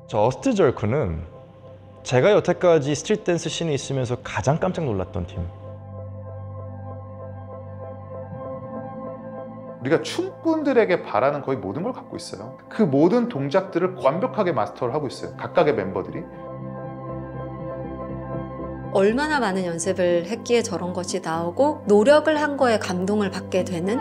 저 어스트 절크는 제가 여태까지 스트릿 댄스 씬에 있으면서 가장 깜짝 놀랐던 팀. 우리가 춤꾼들에게 바라는 거의 모든 걸 갖고 있어요. 그 모든 동작들을 완벽하게 마스터를 하고 있어요. 각각의 멤버들이. 얼마나 많은 연습을 했기에 저런 것이 나오고 노력을 한 거에 감동을 받게 되는.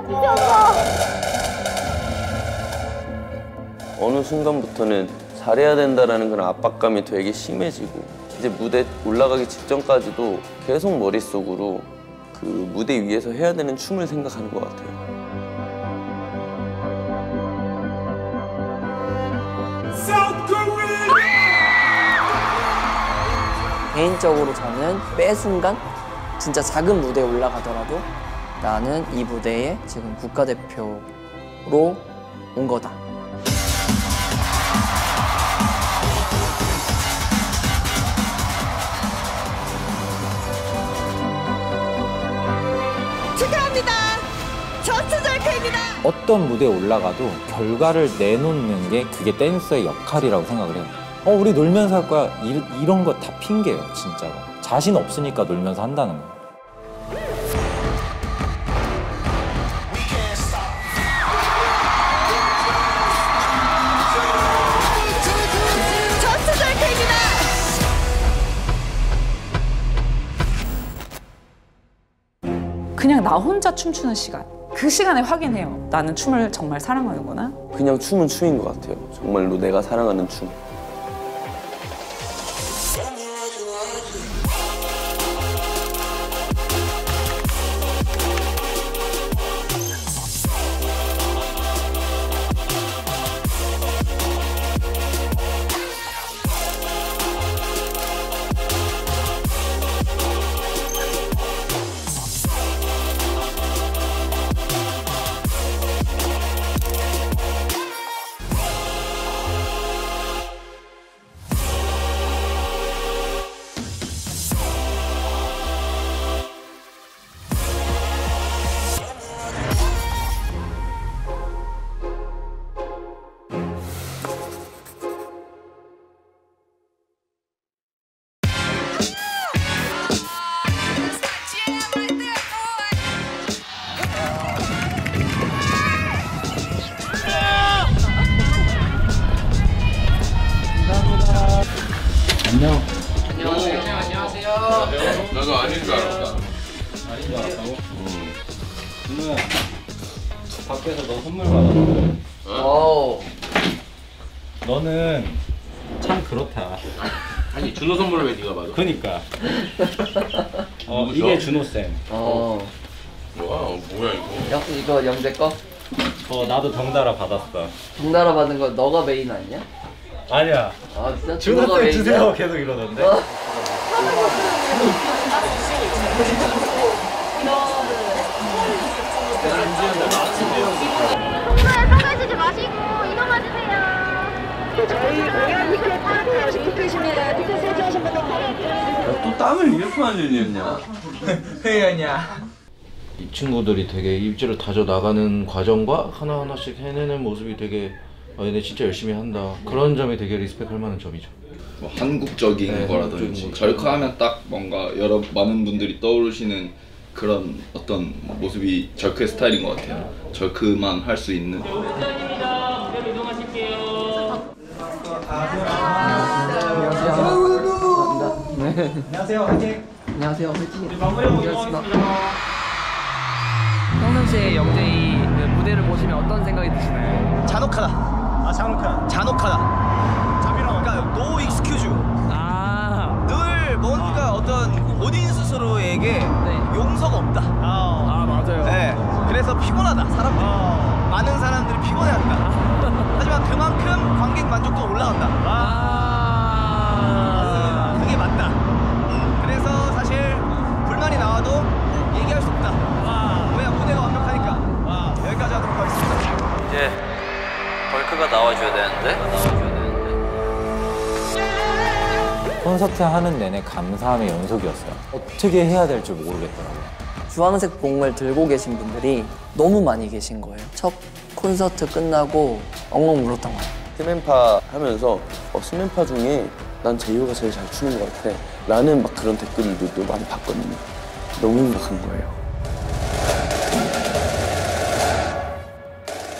어느 순간부터는 잘해야 된다라는 그런 압박감이 되게 심해지고 이제 무대 올라가기 직전까지도 계속 머릿속으로 그 무대 위에서 해야 되는 춤을 생각하는 것 같아요. 개인적으로 저는 매 순간 진짜 작은 무대에 올라가더라도 나는 이 무대에 지금 국가대표로 온 거다. 축하합니다. 저스트 절크입니다. 어떤 무대에 올라가도 결과를 내놓는 게 그게 댄서의 역할이라고 생각을 해요. 우리 놀면서 할 거야. 이런 거 다 핑계예요, 진짜로. 자신 없으니까 놀면서 한다는 거. 저스트 절크입니다. 그냥 나 혼자 춤추는 시간. 그 시간에 확인해요. 나는 춤을 정말 사랑하는구나. 그냥 춤은 춤인 것 같아요. 정말로 내가 사랑하는 춤. 안녕. 안녕하세요. 나도 아닌 줄 알았다. 아닌 줄 알았다고? 준우야, 밖에서 너 선물 받았어. 너는 참 그렇다. 아니 준호 선물을 왜 네가 받아? 그니까. 이게 준호쌤. 와 뭐야 이거? 이거 영재 거? 나도 덩달아 받았어. 동나라 받은 거 너가 메인 아니냐? 아니야. 아 진짜? 준호쌤 주세요 계속 이러던데. 공부에 쏟아지지 마시고 이동해 주세요. 저희 공연 티켓 파악하시 티켓입니다. 티켓 세팅하신 분들 바로 또 땀을 이렇게 많이 흘렸냐? 회의하냐? 이 친구들이 되게 입지를 다져 나가는 과정과 하나하나씩 해내는 모습이 되게 얘네 진짜 열심히 한다. 그런 점이 되게 리스펙할 만한 점이죠. 뭐 한국적인 거라든지 절크하면 딱 뭔가 많은 분들이 떠오르시는 그런 어떤 모습이 절크의 스타일인 것 같아요. 절크만 할 수 있는. 안녕하세요. 화이팅. 안녕하세요. 화이팅. 고생하셨습니다. 평상시에 영재이 무대를 보시면 어떤 생각이 드시나요? 잔혹하다. 잔혹하다. 그러니까 no excuse. 늘 뭔가 어떤 본인 스스로에게 용서가 없다. 맞아요. 네. 그래서 피곤하다. 사람들. 많은 사람들이 피곤해한다. 하지만 그만큼 관객 만족도가 올라간다. 그게 맞다. 그래서 사실 불만이 나와도 얘기할 수 없다. 왜냐 무대가 완벽하니까. 여기까지 하도록 하겠습니다. 이제 벌크가 나와줘야 되는데? 콘서트 하는 내내 감사함의 연속이었어요. 어떻게 해야 될지 모르겠더라고요. 주황색 봉을 들고 계신 분들이 너무 많이 계신 거예요. 첫 콘서트 끝나고 엉엉 울었던 거예요. 스맨파 하면서 스맨파 중에 난 제이호가 제일 잘 추는 것 같아 라는 막 그런 댓글들도 많이 봤거든요. 너무 행복한 거예요.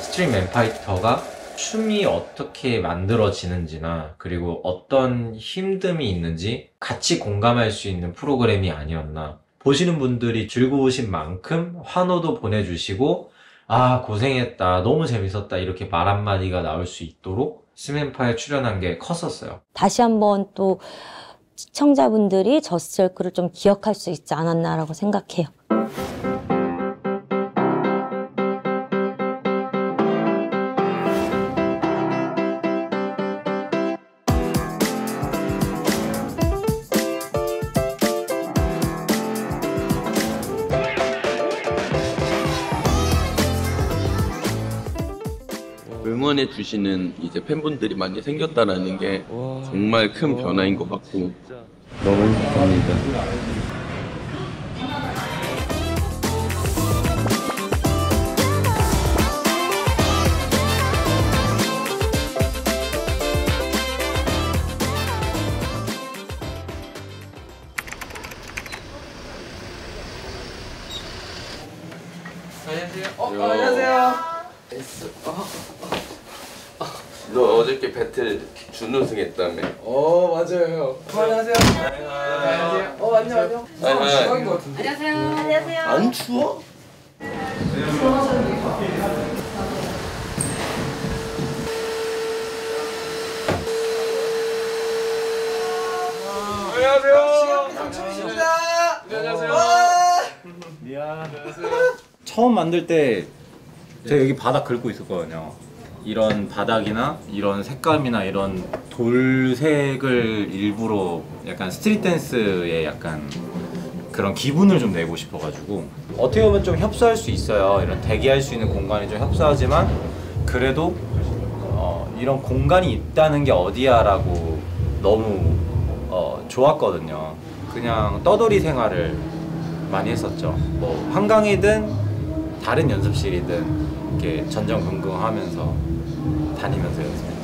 스트릿 맨파이터가 춤이 어떻게 만들어지는지나 그리고 어떤 힘듦이 있는지 같이 공감할 수 있는 프로그램이 아니었나. 보시는 분들이 즐거우신 만큼 환호도 보내주시고 아 고생했다 너무 재밌었다 이렇게 말 한마디가 나올 수 있도록 스맨파에 출연한 게 컸었어요. 다시 한번 또 시청자분들이 저스트셀크를 좀 기억할 수 있지 않았나라고 생각해요. 응원해 주시는 이제 팬분들이 많이 생겼다라는 게 정말 큰 변화인 것 같고 너무 행복합니다. 안녕하세요. 안녕하세요. 너 어저께 배틀 준우승했다며? 맞아요. 안녕하세요. 안녕하세요. 안녕. 하이. 안녕하세요. 안녕하세요. 안 추워? 안녕하세요. 당첨입니다. 안녕하세요. 미안. 처음 만들 때 제가 여기 바닥 긁고 있었거든요. 이런 바닥이나 이런 색감이나 이런 돌색을 일부러 약간 스트릿 댄스에 약간 그런 기분을 좀 내고 싶어가지고 어떻게 보면 좀 협소할 수 있어요. 이런 대기할 수 있는 공간이 좀 협소하지만 그래도 이런 공간이 있다는 게 어디야 라고 너무 좋았거든요. 그냥 떠돌이 생활을 많이 했었죠. 뭐 한강이든 다른 연습실이든 이렇게 전전긍긍하면서 다니면서 연습했어요.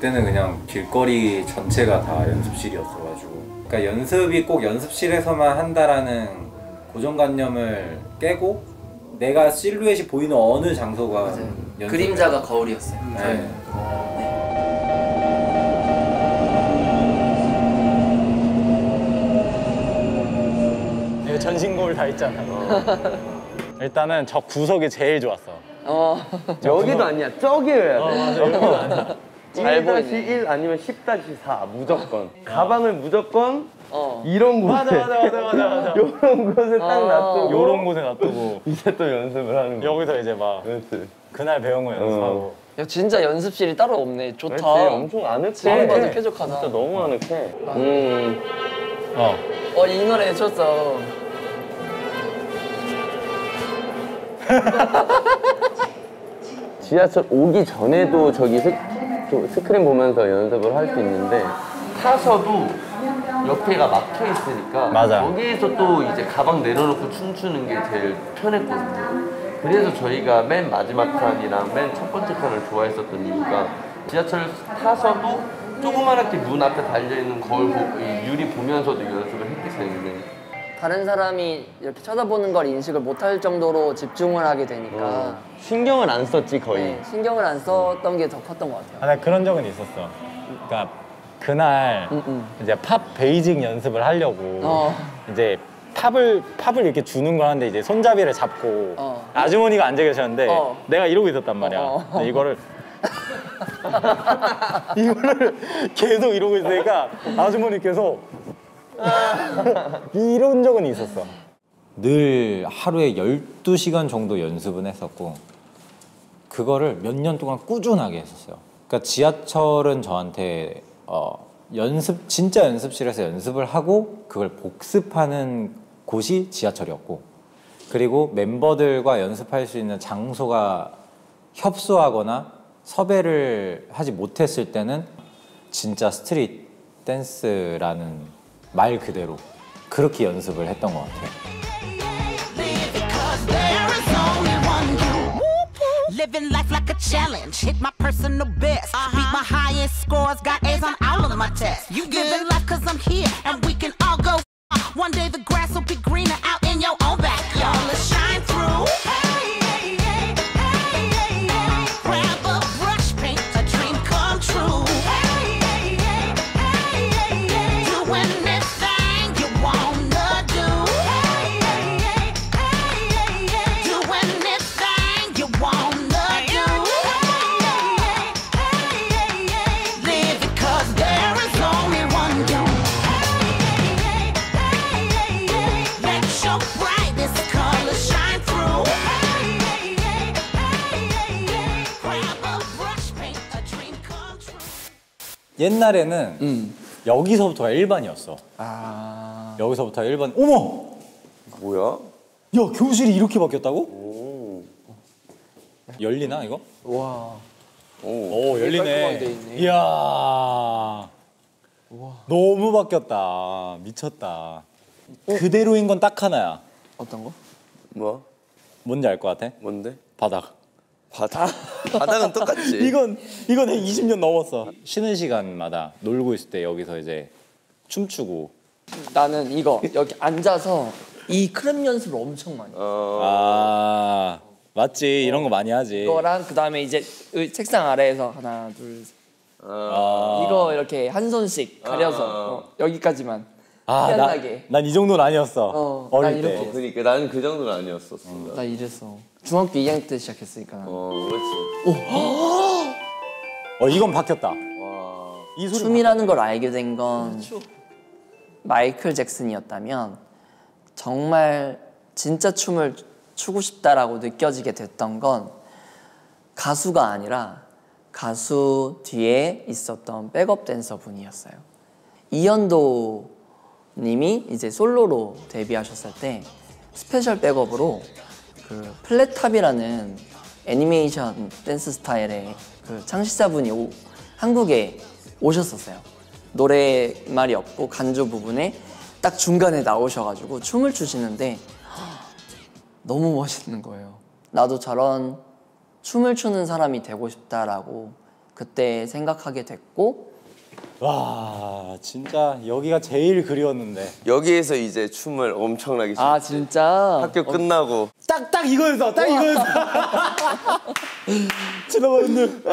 그때는 그냥 길거리 전체가 다 연습실이었어가지고 그러니까 연습이 꼭 연습실에서만 한다라는 고정관념을 깨고 내가 실루엣이 보이는 어느 장소가 그림자가 거울이었어요. 네. 이거 전신 거울 다 있잖아. 일단은 저 구석이 제일 좋았어. 여기도 아니야. 저기여야 돼. 맞아. 여기도 아니야. 1-1 아니면 10-4 무조건. 가방을 무조건 이런 곳에 맞아. 이런 곳에 딱 놔두고 요런 곳에 놔두고 이제 또 연습을 하는 거. 여기서 이제 막 연습. 그날 배운 거 연습하고. 야 진짜 연습실이 따로 없네. 좋다. 그렇지, 엄청 아늑해. 마음 봐도 쾌적하다. 진짜 너무 아늑해. 이 노래 해줬어. 지하철 오기 전에도 저기 스크린 보면서 연습을 할 수 있는데 타서도 옆에가 막혀 있으니까 맞아. 거기에서 또 이제 가방 내려놓고 춤추는 게 제일 편했거든요. 그래서 저희가 맨 마지막 칸이랑 맨 첫 번째 칸을 좋아했었던 이유가 지하철 타서도 조그맣게 문 앞에 달려있는 거울 유리 보면서도 연습을 했기 때문에 다른 사람이 이렇게 쳐다보는 걸 인식을 못할 정도로 집중을 하게 되니까 신경을 안 썼지 거의. 네, 신경을 안 썼던 게 더 컸던 것 같아요. 나 그런 적은 있었어. 그러니까 그날 이제 팝 베이직 연습을 하려고 이제 팝을 이렇게 주는 걸 하는데 이제 손잡이를 잡고 아주머니가 앉아 계셨는데 내가 이러고 있었단 말이야. 근데 이거를 계속 이러고 있으니까 아주머니께서 이런 적은 있었어. 늘 하루에 12시간 정도 연습은 했었고 그거를 몇 년 동안 꾸준하게 했었어요. 그러니까 지하철은 저한테 진짜 연습실에서 연습을 하고 그걸 복습하는 곳이 지하철이었고, 그리고 멤버들과 연습할 수 있는 장소가 협소하거나 섭외를 하지 못했을 때는 진짜 스트릿 댄스라는 말 그대로 그렇게 연습을 했던 것 같아요. Living life like a challenge, hit my personal best, beat my highest scores, got A's on all of my tests. You living life cause I'm here, and we can all go. One day the grass will be greener out in your own backyard. Let's shine through. Hey, hey, hey, hey, hey. Grab a brush, paint a dream come true. Hey, hey, hey, hey, hey, hey. Do anything you wanna do. Hey, hey, hey, hey, hey. Do anything you wanna. 옛날에는 여기서부터가 1반이었어. 여기서부터 1반. 어머! 뭐야? 야, 교실이 이렇게 바뀌었다고? 열리나 이거? 와. 오, 열리네. 깔끔하게 돼 있네. 이야. 너무 바뀌었다. 미쳤다. 그대로인 건 딱 하나야. 어떤 거? 뭐? 뭔지 알 것 같아? 뭔데? 바닥. 바닥은 똑같지. 이건 20년 넘었어. 쉬는 시간마다 놀고 있을 때 여기서 이제 춤추고. 나는 이거 여기 앉아서 이 크랩 연습을 엄청 많이 해. 아, 맞지. 이런 거 많이 하지. 이거랑 그 다음에 이제 책상 아래에서 하나 둘 셋. 이거 이렇게 한 손씩 가려서 여기까지만. 희한하게. 난 이 정도는 아니었어. 어릴 때. 이렇게. 그러니까 나는 그 정도는 아니었었어. 나 이랬어. 중학교 2학년 때 시작했으니까. 그렇지. 이건 바뀌었다. 이 춤이라는 걸 알게 된 건 마이클 잭슨이었다면 정말 진짜 춤을 추고 싶다라고 느껴지게 됐던 건 가수가 아니라 가수 뒤에 있었던 백업 댄서 분이었어요. 이현도 님이 이제 솔로로 데뷔하셨을 때 스페셜 백업으로 그 플랫탑이라는 애니메이션 댄스 스타일의 그 창시자분이 한국에 오셨었어요. 노래말이 없고 간주 부분에 딱 중간에 나오셔가지고 춤을 추시는데 너무 멋있는 거예요. 나도 저런 춤을 추는 사람이 되고 싶다라고 그때 생각하게 됐고, 와, 진짜 여기가 제일 그리웠는데. 여기에서 이제 춤을 엄청나게 췄지. 아, 진짜? 학교 끝나고 딱 이거였어. 딱 이거였어. 지나가는데.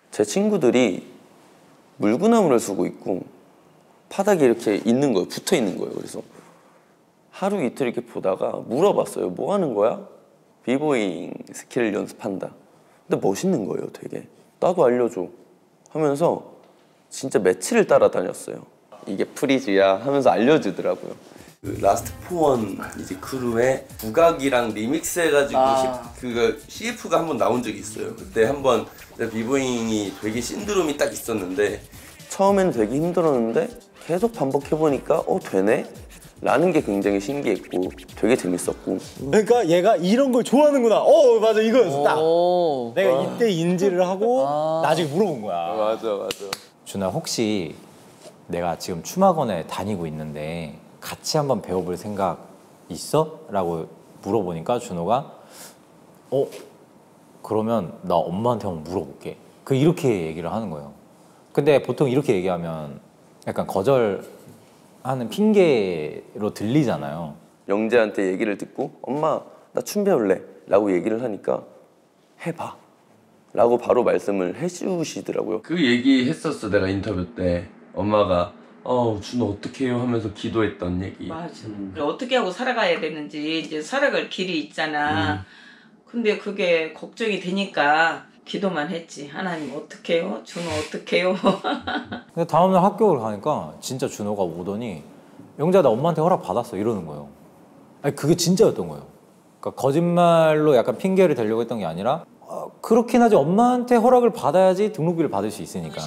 제 친구들이 물구나무를 쓰고 있고 바닥에 이렇게 있는 거예요. 붙어 있는 거예요. 그래서 하루 이틀 이렇게 보다가 물어봤어요. 뭐 하는 거야? 비보잉 스킬을 연습한다. 근데 멋있는 거예요. 되게. 나도 알려줘 하면서 진짜 며칠을 따라다녔어요. 이게 프리즈야 하면서 알려주더라고요. 그 라스트 포원 이제 크루의 부각이랑 리믹스 해가지고 그 CF가 한번 나온 적이 있어요. 그때 한번 비보잉이 되게 신드롬이 딱 있었는데 처음에는 되게 힘들었는데 계속 반복해보니까 되네? 라는 게 굉장히 신기했고 되게 재밌었고. 그러니까 얘가 이런 걸 좋아하는구나. 맞아, 이거였어. 딱 내가 이때 인지를 하고 나중에 물어본 거야. 맞아. 준아, 혹시 내가 지금 춤학원에 다니고 있는데 같이 한번 배워볼 생각 있어? 라고 물어보니까 준호가 그러면 나 엄마한테 한번 물어볼게. 이렇게 얘기를 하는 거예요. 근데 보통 이렇게 얘기하면 약간 거절하는 핑계로 들리잖아요. 영재한테 얘기를 듣고 엄마 나 춤 배울래 라고 얘기를 하니까 해봐 라고 바로 말씀을 해주시더라고요. 그 얘기 했었어. 내가 인터뷰 때 엄마가 준호 어떻게 해요 하면서 기도했던 얘기. 맞아. 어떻게 하고 살아가야 되는지 이제 살아갈 길이 있잖아. 근데 그게 걱정이 되니까 기도만 했지. 하나님 어떻게 해요? 준호 어떻게 해요? 근데 다음날 학교를 가니까 진짜 준호가 오더니 영재야 나 엄마한테 허락 받았어 이러는 거예요. 아니 그게 진짜였던 거예요. 그러니까 거짓말로 약간 핑계를 대려고 했던 게 아니라 그렇긴 하지. 엄마한테 허락을 받아야지 등록비를 받을 수 있으니까.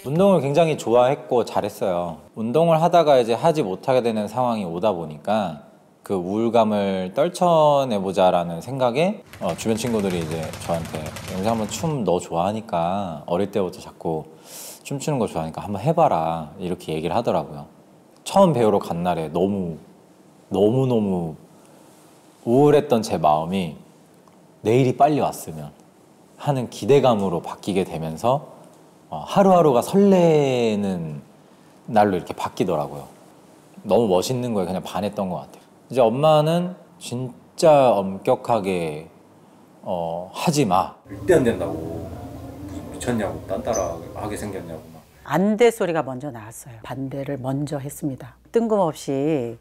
운동을 굉장히 좋아했고 잘했어요. 운동을 하다가 이제 하지 못하게 되는 상황이 오다 보니까 그 우울감을 떨쳐내보자라는 생각에 주변 친구들이 이제 저한테 영재 한번 춤 너 좋아하니까 어릴 때부터 자꾸 춤추는 거 좋아하니까 한번 해봐라 이렇게 얘기를 하더라고요. 처음 배우러 간 날에 너무너무 우울했던 제 마음이 내일이 빨리 왔으면 하는 기대감으로 바뀌게 되면서 하루하루가 설레는 날로 이렇게 바뀌더라고요. 너무 멋있는 거에 그냥 반했던 것 같아요. 이제 엄마는 진짜 엄격하게 하지 마. 절대 안 된다고. 미쳤냐고, 딴따라하게 생겼냐고. 안돼 소리가 먼저 나왔어요. 반대를 먼저 했습니다. 뜬금없이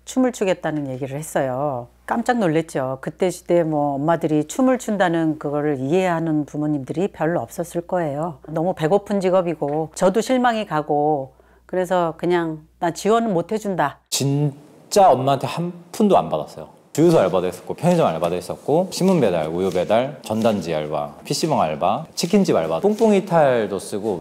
춤을 추겠다는 얘기를 했어요. 깜짝 놀랐죠. 그때 시대에 뭐 엄마들이 춤을 춘다는 그거를 이해하는 부모님들이 별로 없었을 거예요. 너무 배고픈 직업이고 저도 실망이 가고 그래서 그냥 나 지원은 못 해준다. 진짜 엄마한테 한 푼도 안 받았어요. 주유소 알바도 했었고 편의점 알바도 했었고 신문 배달, 우유 배달, 전단지 알바, PC방 알바, 치킨집 알바, 뽕뽕 이탈도 쓰고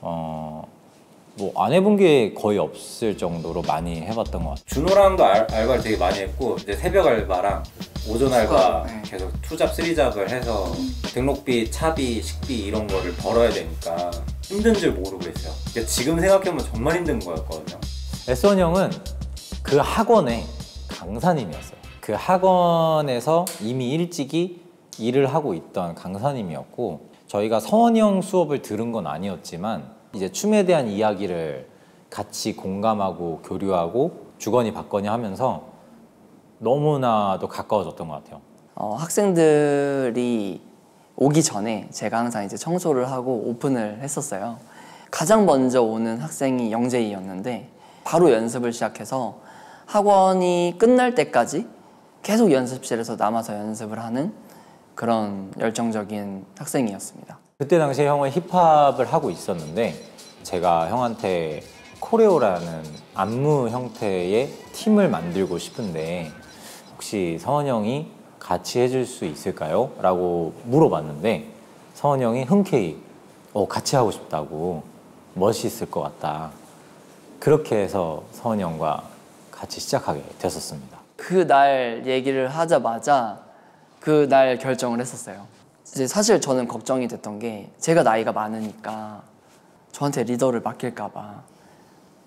뭐 안 해본 게 거의 없을 정도로 많이 해봤던 것 같아요. 준호랑도 알바를 되게 많이 했고 이제 새벽 알바랑 오전 알바 계속 투잡, 쓰리잡을 해서 등록비, 차비, 식비 이런 거를 벌어야 되니까 힘든 줄 모르고 했어요. 그러니까 지금 생각해보면 정말 힘든 거였거든요. S1 형은 그 학원의 강사님이었어요. 그 학원에서 이미 일찍이 일을 하고 있던 강사님이었고 저희가 서원이 형 수업을 들은 건 아니었지만 이제 춤에 대한 이야기를 같이 공감하고 교류하고 주거니 받거니 하면서 너무나도 가까워졌던 것 같아요. 학생들이 오기 전에 제가 항상 이제 청소를 하고 오픈을 했었어요. 가장 먼저 오는 학생이 영재이였는데 바로 연습을 시작해서 학원이 끝날 때까지 계속 연습실에서 남아서 연습을 하는 그런 열정적인 학생이었습니다. 그때 당시에 형은 힙합을 하고 있었는데 제가 형한테 코레오라는 안무 형태의 팀을 만들고 싶은데 혹시 서원 형이 같이 해줄 수 있을까요? 라고 물어봤는데 서원 형이 흔쾌히 같이 하고 싶다고 멋있을 것 같다. 그렇게 해서 서원 형과 같이 시작하게 됐었습니다. 그날 얘기를 하자마자 그날 결정을 했었어요. 이제 사실 저는 걱정이 됐던 게 제가 나이가 많으니까 저한테 리더를 맡길까 봐.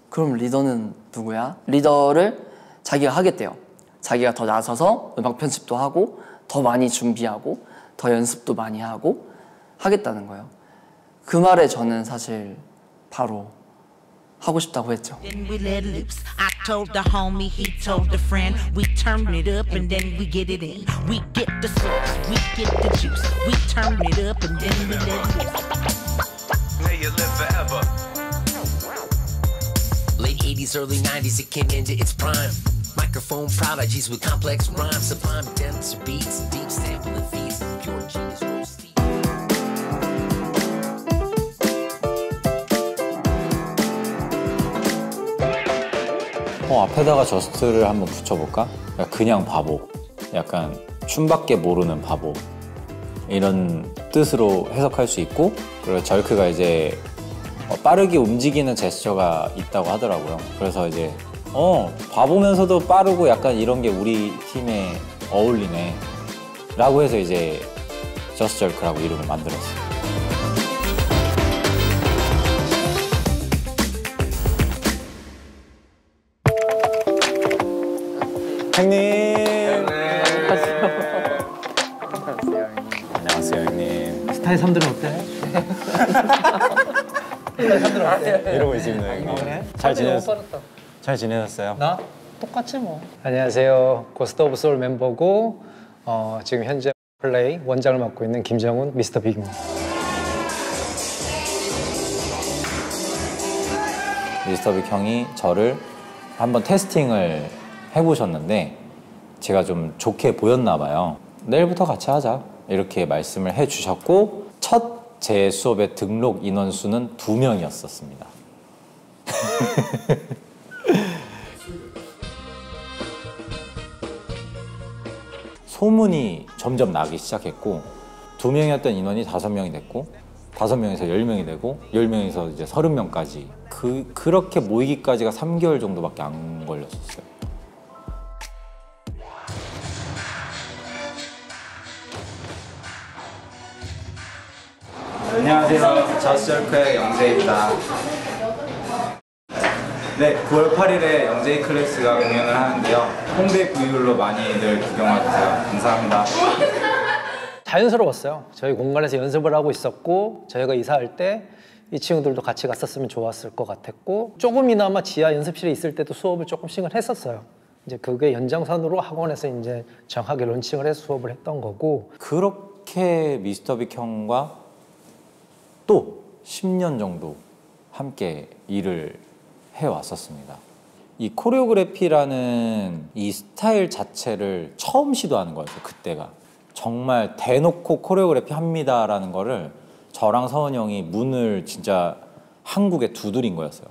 그럼 리더는 누구야? 리더를 자기가 하겠대요. 자기가 더 나서서 음악 편집도 하고 더 많이 준비하고 더 연습도 많이 하고 하겠다는 거예요. 그 말에 저는 사실 바로 하고 싶다고 했죠. Then we let loose. I told the homie, he told the friend. We turn it up and then we get it in. We get the sauce, we get the juice. We turn it up and then we let loose. May you live forever. Late 80s, early 90s, it came into its prime. Microphone prodigies with complex rhymes, sublime denser beats, deep sampling feeds, pure genius roast. 앞에다가 저스트를 한번 붙여볼까? 그냥 바보, 약간 춤밖에 모르는 바보 이런 뜻으로 해석할 수 있고 그리고 절크가 이제 빠르게 움직이는 제스처가 있다고 하더라고요. 그래서 이제 바보면서도 빠르고 약간 이런 게 우리 팀에 어울리네 라고 해서 이제 저스트 절크라고 이름을 만들었어요. 형님. 안녕하세요 형님. 스타일 3들은 어때? 스타일 3들은 어때? 이러고 있습니다 형님. 잘 지내셨어요? 나? 똑같지 뭐. 안녕하세요. 고스트 오브 소울 멤버고 지금 현재 플레이 원장을 맡고 있는 김정훈 미스터 빅입니다. 미스터 빅 형이 저를 한번 테스팅을 해보셨는데 제가 좀 좋게 보였나 봐요. 내일부터 같이 하자 이렇게 말씀을 해주셨고 첫 제 수업의 등록 인원수는 2명이었었습니다. 소문이 점점 나기 시작했고 2명이었던 인원이 5명이 됐고 5명에서 10명이 되고 10명에서 이제 30명까지 그렇게 모이기까지가 3개월 정도밖에 안 걸렸었어요. 안녕하세요. 저스절크의 영재입니다. 네, 9월 8일에 영재이 클래스가 공연을 하는데요. 홍대 구이율로 많이들 구경와주세요. 감사합니다. 자연스러웠어요. 저희 공간에서 연습을 하고 있었고 저희가 이사할 때 이 친구들도 같이 갔었으면 좋았을 것 같았고 조금이나마 지하 연습실에 있을 때도 수업을 조금씩은 했었어요. 이제 그게 연장선으로 학원에서 이제 정확하게 론칭을 해서 수업을 했던 거고 그렇게 미스터 빅 형과 또 10년 정도 함께 일을 해왔었습니다. 이 코레오그래피라는 이 스타일 자체를 처음 시도하는 거였어요. 그때가 정말 대놓고 코레오그래피 합니다라는 거를 저랑 서은이 형이 문을 진짜 한국에 두드린 거였어요.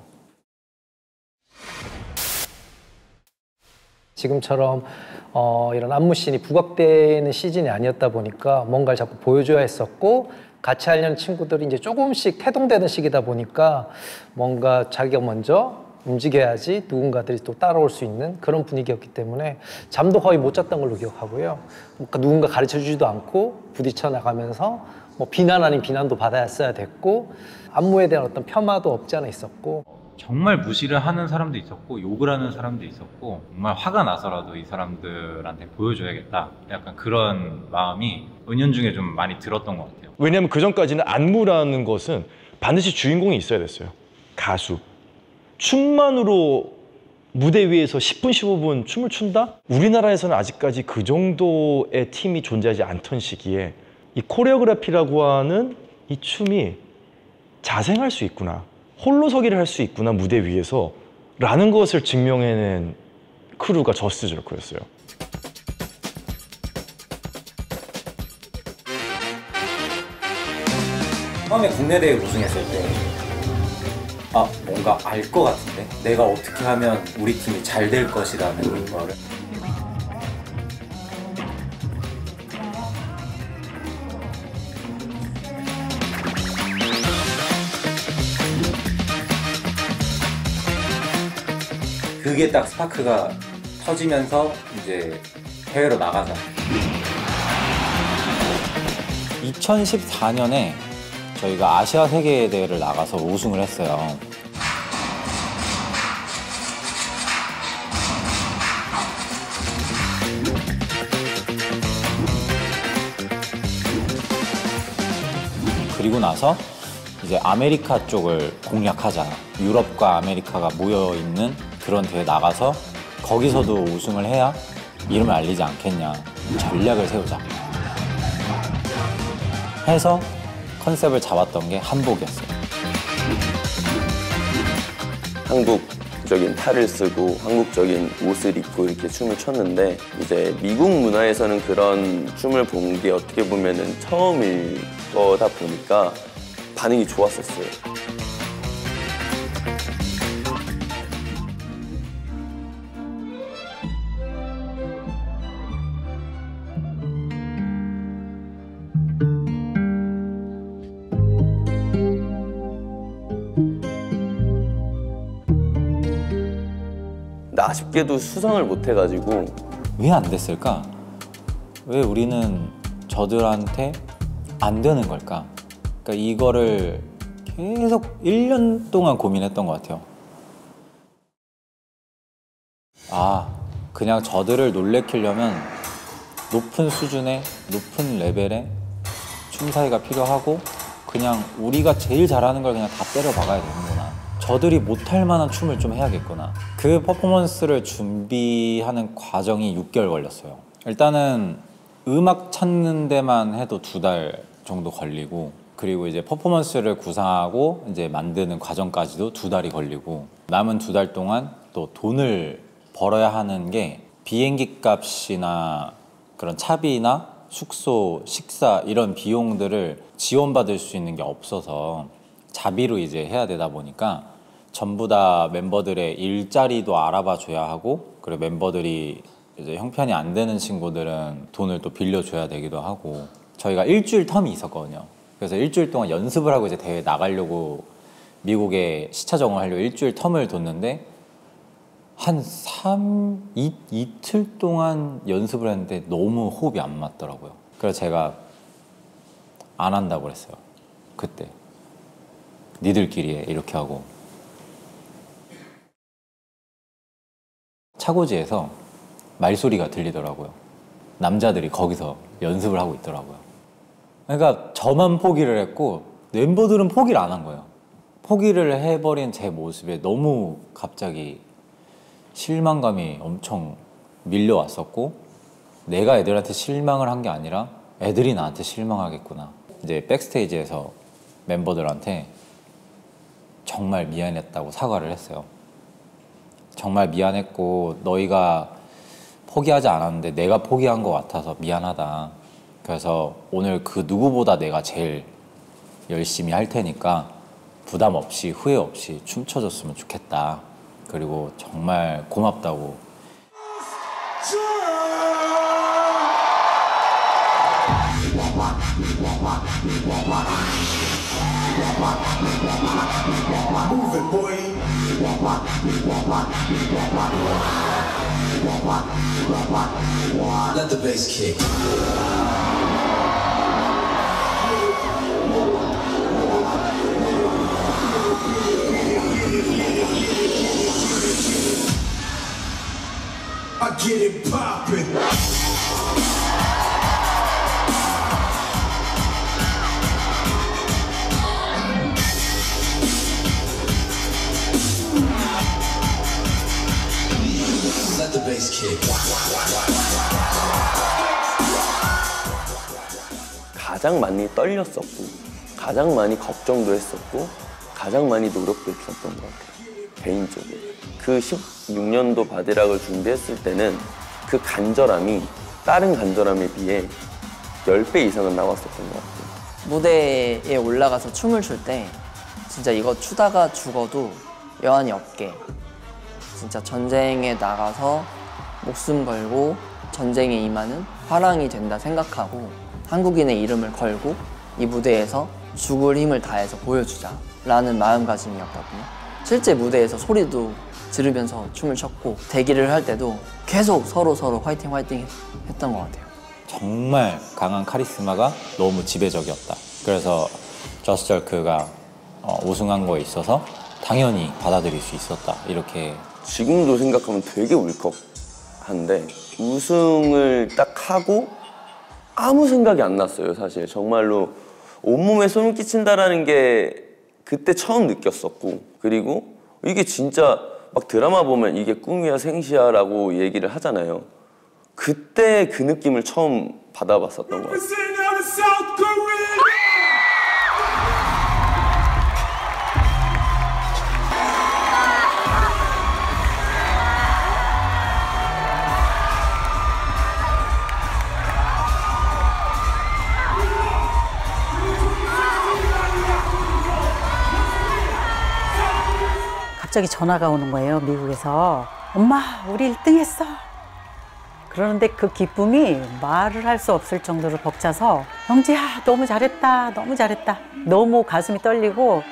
지금처럼 이런 안무씬이 부각되는 시즌이 아니었다 보니까 뭔가를 자꾸 보여줘야 했었고 같이 하려는 친구들이 이제 조금씩 태동되는 시기다 보니까 뭔가 자기가 먼저 움직여야지 누군가들이 또 따라올 수 있는 그런 분위기였기 때문에 잠도 거의 못 잤던 걸로 기억하고요. 그러니까 누군가 가르쳐주지도 않고 부딪혀 나가면서 뭐 비난 아닌 비난도 받아야 됐고 안무에 대한 어떤 폄하도 없지 않아 있었고 정말 무시를 하는 사람도 있었고 욕을 하는 사람도 있었고 정말 화가 나서라도 이 사람들한테 보여줘야겠다 약간 그런 마음이 은연중에 좀 많이 들었던 것 같아요. 왜냐하면 그 전까지는 안무라는 것은 반드시 주인공이 있어야 됐어요. 가수. 춤만으로 무대 위에서 10분, 15분 춤을 춘다? 우리나라에서는 아직까지 그 정도의 팀이 존재하지 않던 시기에 이 코레오그래피라고 하는 이 춤이 자생할 수 있구나, 홀로서기를 할 수 있구나 무대 위에서 라는 것을 증명해낸 크루가 저스트절크였어요. 처음에 국내 대회 우승했을 때 뭔가 알 것 같은데 내가 어떻게 하면 우리 팀이 잘 될 것이라는 거를 그게 딱 스파크가 터지면서 이제 해외로 나가자. 2014년에 저희가 아시아 세계대회를 나가서 우승을 했어요. 그리고 나서 이제 아메리카 쪽을 공략하자. 유럽과 아메리카가 모여있는 그런 대회 나가서 거기서도 우승을 해야 이름을 알리지 않겠냐. 전략을 세우자. 해서 컨셉을 잡았던 게 한복이었어요. 한국적인 탈을 쓰고 한국적인 옷을 입고 이렇게 춤을 췄는데 이제 미국 문화에서는 그런 춤을 본 게 어떻게 보면은 처음일 거다 보니까 반응이 좋았었어요. 근데 아쉽게도 수상을 못 해가지고 왜 안 됐을까? 왜 우리는 저들한테 안 되는 걸까? 그러니까 이거를 계속 1년 동안 고민했던 것 같아요. 그냥 저들을 놀래키려면 높은 수준의, 높은 레벨의 춤사위가 필요하고 그냥 우리가 제일 잘하는 걸 그냥 다 때려 박아야 되는구나. 저들이 못할 만한 춤을 좀 해야겠구나. 그 퍼포먼스를 준비하는 과정이 6개월 걸렸어요. 일단은 음악 찾는 데만 해도 2달 정도 걸리고 그리고 이제 퍼포먼스를 구상하고 이제 만드는 과정까지도 2달이 걸리고 남은 2달 동안 또 돈을 벌어야 하는 게 비행기 값이나 그런 차비나 숙소, 식사 이런 비용들을 지원받을 수 있는 게 없어서 자비로 이제 해야 되다 보니까 전부 다 멤버들의 일자리도 알아봐 줘야 하고, 그리고 멤버들이 이제 형편이 안 되는 친구들은 돈을 또 빌려줘야 되기도 하고, 저희가 일주일 텀이 있었거든요. 그래서 일주일 동안 연습을 하고 이제 대회 나가려고 미국에 시차 적응하려고 일주일 텀을 뒀는데 한 이틀 동안 연습을 했는데 너무 호흡이 안 맞더라고요. 그래서 제가 안 한다고 그랬어요. 그때 니들끼리 해 이렇게 하고, 차고지에서 말소리가 들리더라고요. 남자들이 거기서 연습을 하고 있더라고요. 그러니까 저만 포기를 했고 멤버들은 포기를 안 한 거예요. 포기를 해버린 제 모습에 너무 갑자기 실망감이 엄청 밀려왔었고, 내가 애들한테 실망을 한 게 아니라 애들이 나한테 실망하겠구나. 이제 백스테이지에서 멤버들한테 정말 미안했다고 사과를 했어요. 정말 미안했고 너희가 포기하지 않았는데 내가 포기한 것 같아서 미안하다. 그래서 오늘 그 누구보다 내가 제일 열심히 할 테니까 부담 없이 후회 없이 춤춰줬으면 좋겠다. 그리고 정말 고맙다고. Let the bass kick. I get it poppin'. Let the bass kick. 가장 많이 떨렸었고, 가장 많이 걱정도 했었고, 가장 많이 노력도 했었던 것 같아요. 개인적으로. 그 16년도 바디락을 준비했을 때는 그 간절함이 다른 간절함에 비해 10배 이상은 나왔었던 것 같아요. 무대에 올라가서 춤을 출 때 진짜 이거 추다가 죽어도 여한이 없게, 진짜 전쟁에 나가서 목숨 걸고 전쟁에 임하는 화랑이 된다 생각하고 한국인의 이름을 걸고 이 무대에서 죽을 힘을 다해서 보여주자 라는 마음가짐이었거든요. 실제 무대에서 소리도 지르면서 춤을 췄고 대기를 할 때도 계속 서로 화이팅 했던 것 같아요. 정말 강한 카리스마가 너무 지배적이었다. 그래서 저스트절크가 우승한 거에 있어서 당연히 받아들일 수 있었다. 이렇게. 지금도 생각하면 되게 울컥한데 우승을 딱 하고 아무 생각이 안 났어요. 사실 정말로 온몸에 소름 끼친다라는 게 그때 처음 느꼈었고, 그리고 이게 진짜 막 드라마 보면 이게 꿈이야 생시야 라고 얘기를 하잖아요. 그때 그 느낌을 처음 받아봤었던 것 같아요. 갑자기 전화가 오는 거예요, 미국에서. 엄마, 우리 1등 했어. 그러는데 그 기쁨이 말을 할 수 없을 정도로 벅차서 영지야, 너무 잘했다, 너무 잘했다. 너무 가슴이 떨리고.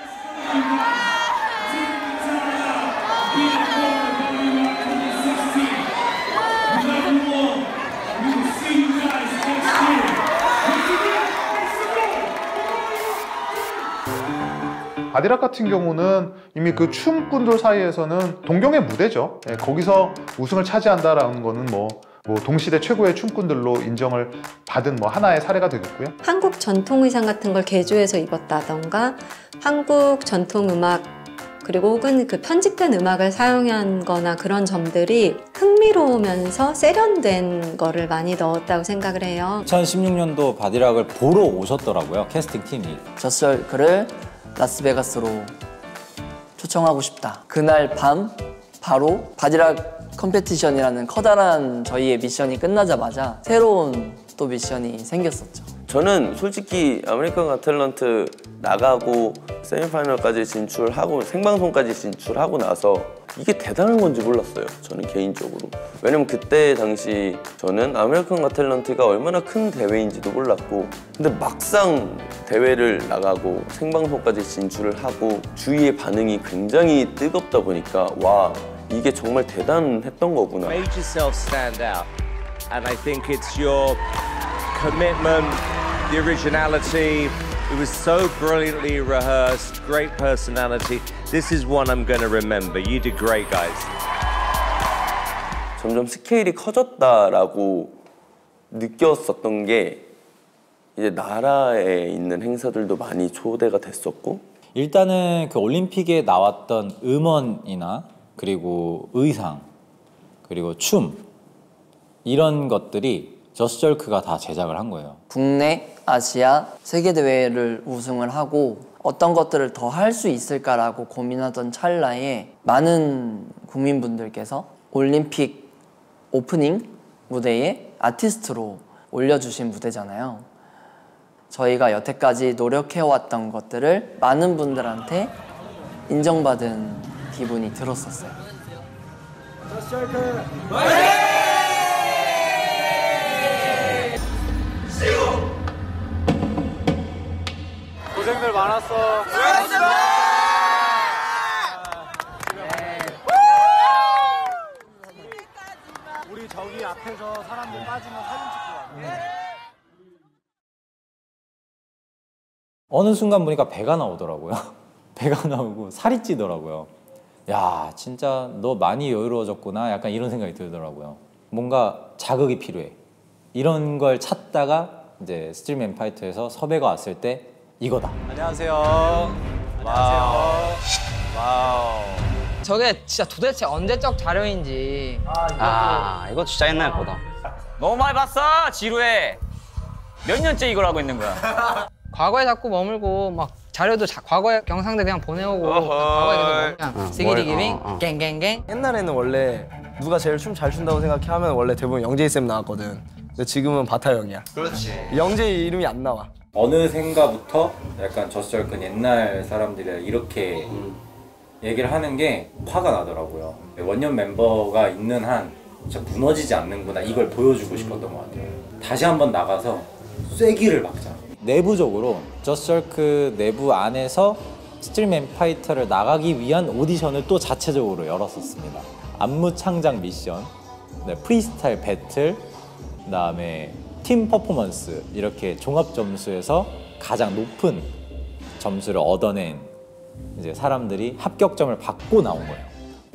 바디락 같은 경우는 이미 그 춤꾼들 사이에서는 동경의 무대죠. 예, 거기서 우승을 차지한다라는 거는 뭐 동시대 최고의 춤꾼들로 인정을 받은 하나의 사례가 되겠고요. 한국 전통 의상 같은 걸 개조해서 입었다던가 한국 전통 음악 그리고 혹은 그 편집된 음악을 사용한 거나 그런 점들이 흥미로우면서 세련된 거를 많이 넣었다고 생각을 해요. 2016년도 바디락을 보러 오셨더라고요, 캐스팅 팀이. 저스트절크를 라스베가스로 초청하고 싶다. 그날 밤 바로 바디락 컴페티션이라는 커다란 저희의 미션이 끝나자마자 새로운 또 미션이 생겼었죠. 저는 솔직히 아메리칸 갓 탤런트 나가고 세미파이널까지 진출하고 생방송까지 진출하고 나서 이게 대단한 건지 몰랐어요. 저는 개인적으로. 왜냐면 그때 당시 저는 아메리칸 갓 탤런트가 얼마나 큰 대회인지도 몰랐고, 근데 막상 대회를 나가고 생방송까지 진출을 하고 주위의 반응이 굉장히 뜨겁다 보니까 와, 이게 정말 대단했던 거구나. Made yourself stand out, and I think it's your commitment, the originality. It was so brilliantly rehearsed, great personality. This is one I'm going to remember. You did great, guys. 점점 스케일이 커졌다라고 느꼈었던 게 이제 나라에 있는 행사들도 많이 초대가 됐었고, 일단은 그 올림픽에 나왔던 음원이나 그리고 의상 그리고 춤 이런 것들이 저스트절크가 다 제작을 한 거예요. 국내, 아시아, 세계 대회를 우승을 하고 어떤 것들을 더 할 수 있을까라고 고민하던 찰나에 많은 국민분들께서 올림픽 오프닝 무대에 아티스트로 올려주신 무대잖아요. 저희가 여태까지 노력해왔던 것들을 많은 분들한테 인정받은 기분이 들었었어요. 고생들 많았어. 우리 저기 앞에서 사람들 빠지면 사진 찍고 와. 어느 순간 보니까 배가 나오더라고요. 배가 나오고 살이 찌더라고요. 야, 진짜 너 많이 여유로워졌구나. 약간 이런 생각이 들더라고요. 뭔가 자극이 필요해. 이런 걸 찾다가 이제 스트림 앤 파이터에서 섭외가 왔을 때 이거다. 안녕하세요. 와우. 와우. 저게 진짜 도대체 언제적 자료인지. 이거 진짜 옛날 거다. 너무 많이 봤어. 지루해. 몇 년째 이걸 하고 있는 거야. 과거에 자꾸 머물고 막 자료도 과거의 영상들 그냥 보내오고 과거에 계속 그냥 시기리 기빙 갱갱갱. 옛날에는 원래 누가 제일 춤 잘 춘다고 생각하면 원래 대부분 영재이 쌤 나왔거든. 근데 지금은 바타 형이야. 그렇지. 영재이 이름이 안 나와. 어느샌가부터 약간 저스트절크 옛날 사람들이 이렇게 얘기를 하는 게 화가 나더라고요. 원년 멤버가 있는 한 진짜 무너지지 않는구나, 이걸 보여주고 싶었던 것 같아요. 다시 한번 나가서 쐐기를 막자. 내부적으로 저스트절크 내부 안에서 스트림 앤 파이터를 나가기 위한 오디션을 또 자체적으로 열었었습니다. 안무 창작 미션, 프리스타일 배틀, 그다음에 팀 퍼포먼스, 이렇게 종합 점수에서 가장 높은 점수를 얻어낸 이제 사람들이 합격점을 받고 나온 거예요.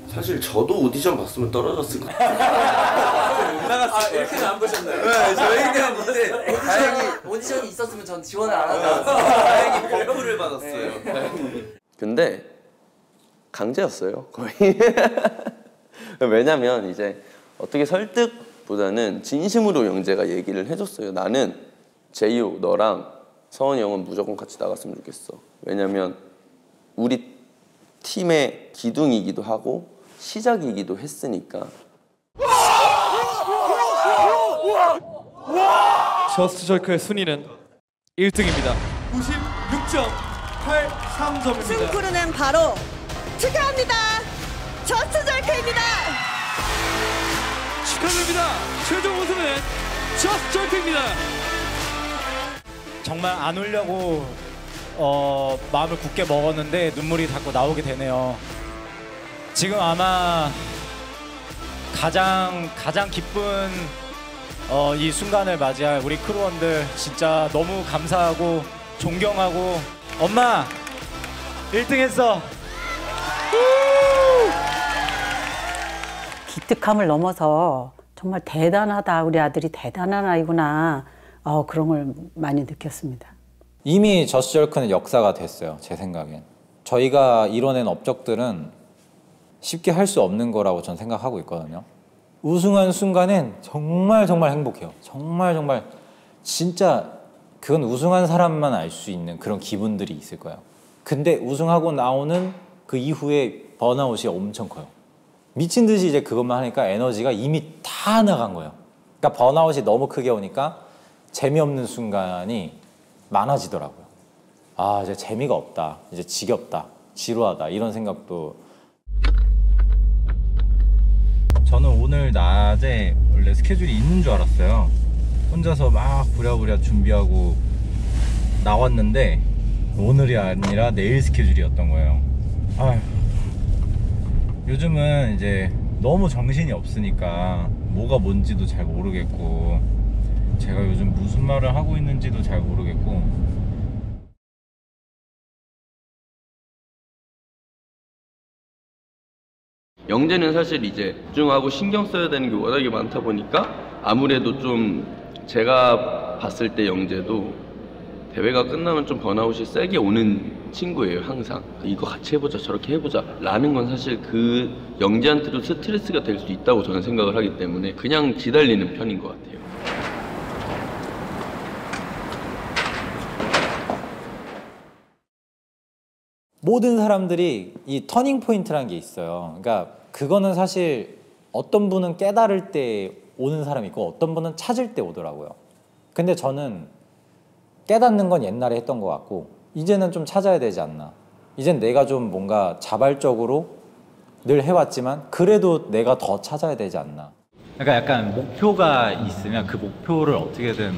사실 저도 오디션 봤으면 떨어졌을 것 같아요. 못 나갔을 거예요. 이렇게는 안 보셨나요? 네, 저희는 이제 다행히 오디션이 있었으면 전 지원을 안 하고 다행히 버프를 받았어요. 근데 강제였어요, 거의. 왜냐면 이제 어떻게 설득보다는 진심으로 영재가 얘기를 해줬어요. 나는 제이오 너랑 서원이 형은 무조건 같이 나갔으면 좋겠어. 왜냐면 우리 팀의 기둥이기도 하고 시작이기도 했으니까. 저스트절크의 순위는 1등입니다. 96.83점입니다. 승부는 바로 축하합니다. 저스트절크입니다. 축하드립니다. 최종 우승은 저스트절크입니다. 정말 안 울려고 마음을 굳게 먹었는데 눈물이 자꾸 나오게 되네요. 지금 아마 가장 기쁜 이 순간을 맞이할 우리 크루원들 진짜 너무 감사하고 존경하고. 엄마 1등 했어. 기특함을 넘어서 정말 대단하다, 우리 아들이 대단한 아이구나, 그런 걸 많이 느꼈습니다. 이미 저스트절크는 역사가 됐어요, 제 생각엔. 저희가 이뤄낸 업적들은 쉽게 할 수 없는 거라고 전 생각하고 있거든요. 우승한 순간엔 정말 행복해요. 정말 진짜 그건 우승한 사람만 알 수 있는 그런 기분들이 있을 거예요. 근데 우승하고 나오는 그 이후에 번아웃이 엄청 커요. 미친 듯이 이제 그것만 하니까 에너지가 이미 다 나간 거예요. 그러니까 번아웃이 너무 크게 오니까 재미없는 순간이 많아지더라고요. 아, 이제 재미가 없다, 이제 지겹다, 지루하다 이런 생각도. 저는 오늘 낮에 원래 스케줄이 있는 줄 알았어요. 혼자서 막 부랴부랴 준비하고 나왔는데 오늘이 아니라 내일 스케줄이었던 거예요. 아휴, 요즘은 이제 너무 정신이 없으니까 뭐가 뭔지도 잘 모르겠고 제가 요즘 무슨 말을 하고 있는지도 잘 모르겠고. 영재는 사실 이제 집중하고 신경 써야 되는 게 워낙에 많다 보니까 아무래도 좀 제가 봤을 때 영재도 대회가 끝나면 좀 번아웃이 세게 오는 친구예요. 항상 이거 같이 해보자 저렇게 해보자 라는 건 사실 그 영재한테도 스트레스가 될 수 있다고 저는 생각을 하기 때문에 그냥 기다리는 편인 것 같아요. 모든 사람들이 이 터닝 포인트라는 게 있어요. 그러니까 그거는 사실 어떤 분은 깨달을 때 오는 사람이 있고 어떤 분은 찾을 때 오더라고요. 근데 저는 깨닫는 건 옛날에 했던 것 같고 이제는 좀 찾아야 되지 않나. 이젠 내가 좀 뭔가 자발적으로 늘 해왔지만 그래도 내가 더 찾아야 되지 않나. 그러니까 약간 목표가 있으면 그 목표를 어떻게든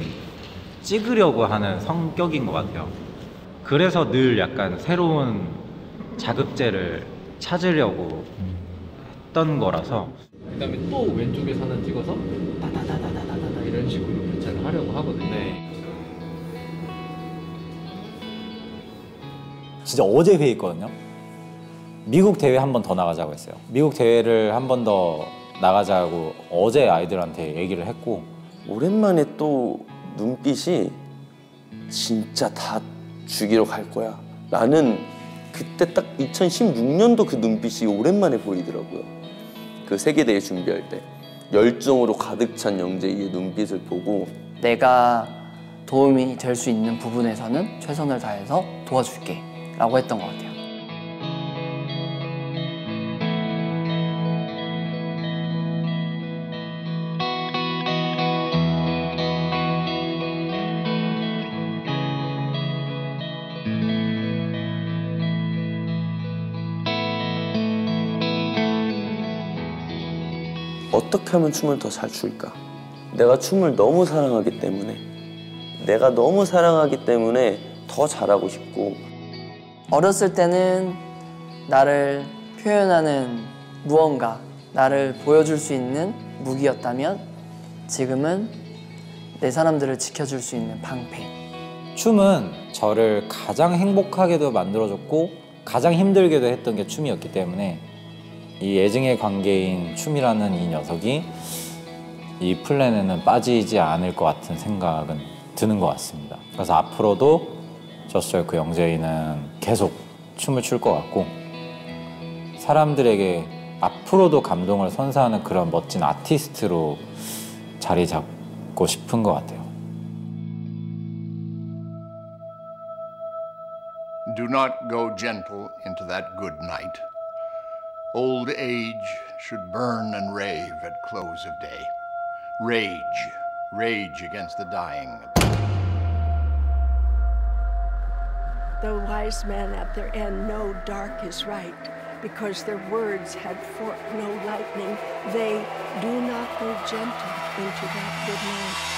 찍으려고 하는 성격인 것 같아요. 그래서 늘 약간 새로운 자극제를 찾으려고 했던 거라서. 그다음에 또 왼쪽에서 하나 찍어서 다다다다다다다 이런 식으로 교차를 하려고 하거든요. 진짜 어제 회의했거든요. 미국 대회 한 번 더 나가자고 했어요. 미국 대회를 한 번 더 나가자고 어제 아이들한테 얘기를 했고. 오랜만에 또 눈빛이 진짜 다 죽이러 갈 거야 라는 그때 딱 2016년도 그 눈빛이 오랜만에 보이더라고요. 그 세계대회 준비할 때 열정으로 가득 찬 영재의 눈빛을 보고 내가 도움이 될 수 있는 부분에서는 최선을 다해서 도와줄게 라고 했던 것 같아요. 어떻게 하면 춤을 더 잘 출까? 내가 춤을 너무 사랑하기 때문에 더 잘하고 싶고. 어렸을 때는 나를 표현하는 무언가, 나를 보여줄 수 있는 무기였다면 지금은 내 사람들을 지켜줄 수 있는 방패. 춤은 저를 가장 행복하게도 만들어줬고 가장 힘들게도 했던 게 춤이었기 때문에 이 애증의 관계인 춤이라는 이 녀석이 이 플랜에는 빠지지 않을 것 같은 생각은 드는 것 같습니다. 그래서 앞으로도 저스트절크 영재이는 계속 춤을 출 것 같고 사람들에게 앞으로도 감동을 선사하는 그런 멋진 아티스트로 자리 잡고 싶은 것 같아요. Do not go gentle into that good night. Old age should burn and rave at close of day. Rage, rage against the dying. The wise men at their end know dark is right, because their words had forked no lightning. They do not go gentle into that good night.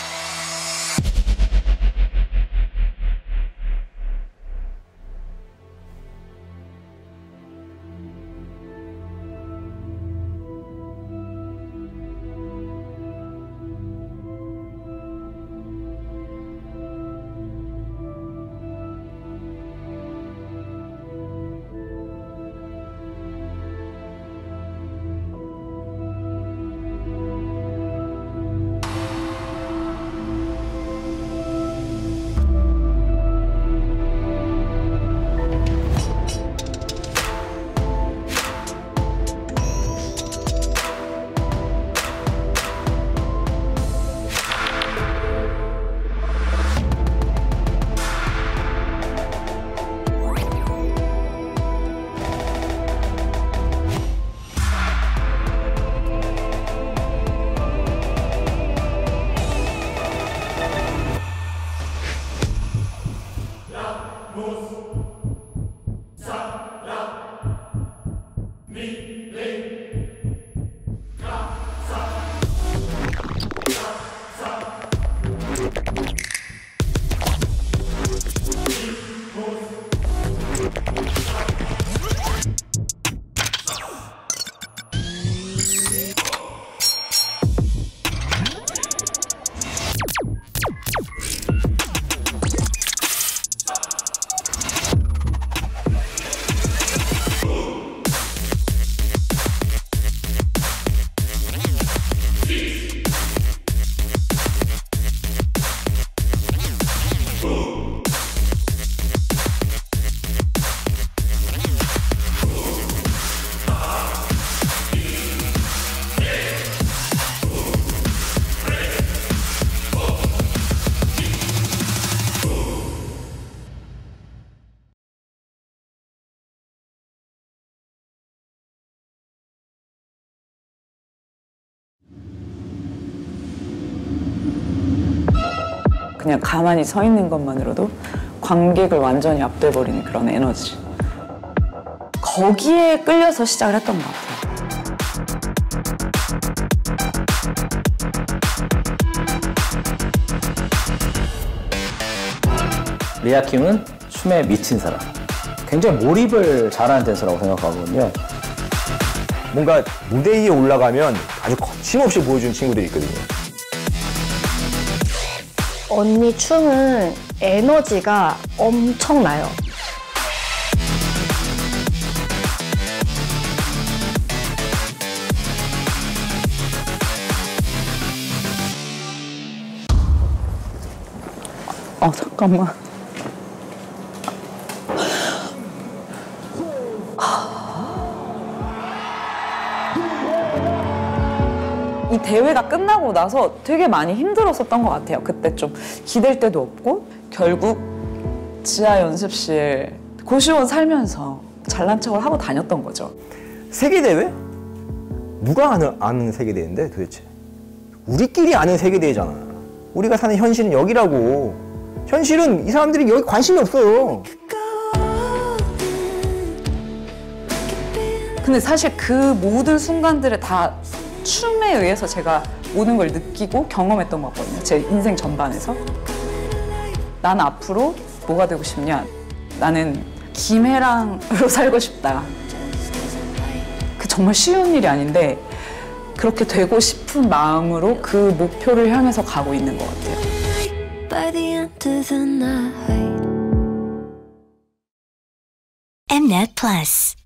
그냥 가만히 서 있는 것만으로도 관객을 완전히 압도해버리는 그런 에너지. 거기에 끌려서 시작을 했던 것 같아요. 리아킴은 춤에 미친 사람. 굉장히 몰입을 잘하는 댄서라고 생각하거든요. 뭔가 무대 위에 올라가면 아주 거침없이 보여주는 친구들이 있거든요. 언니 춤은 에너지가 엄청나요. 잠깐만. 이 대회가 끝나고 나서 되게 많이 힘들었었던 것 같아요. 그때 좀 기댈 데도 없고 결국 지하 연습실 고시원 살면서 잘난 척을 하고 다녔던 거죠. 세계대회? 누가 아는 세계대회인데 도대체? 우리끼리 아는 세계대회잖아. 우리가 사는 현실은 여기라고. 현실은 이 사람들이 여기 관심이 없어요. 근데 사실 그 모든 순간들을 다 춤에 의해서 제가 모든 걸 느끼고 경험했던 것 같거든요. 제 인생 전반에서. 난 앞으로 뭐가 되고 싶냐? 나는 김혜랑으로 살고 싶다. 그 정말 쉬운 일이 아닌데 그렇게 되고 싶은 마음으로 그 목표를 향해서 가고 있는 것 같아요. By the end of the night. Mnet Plus.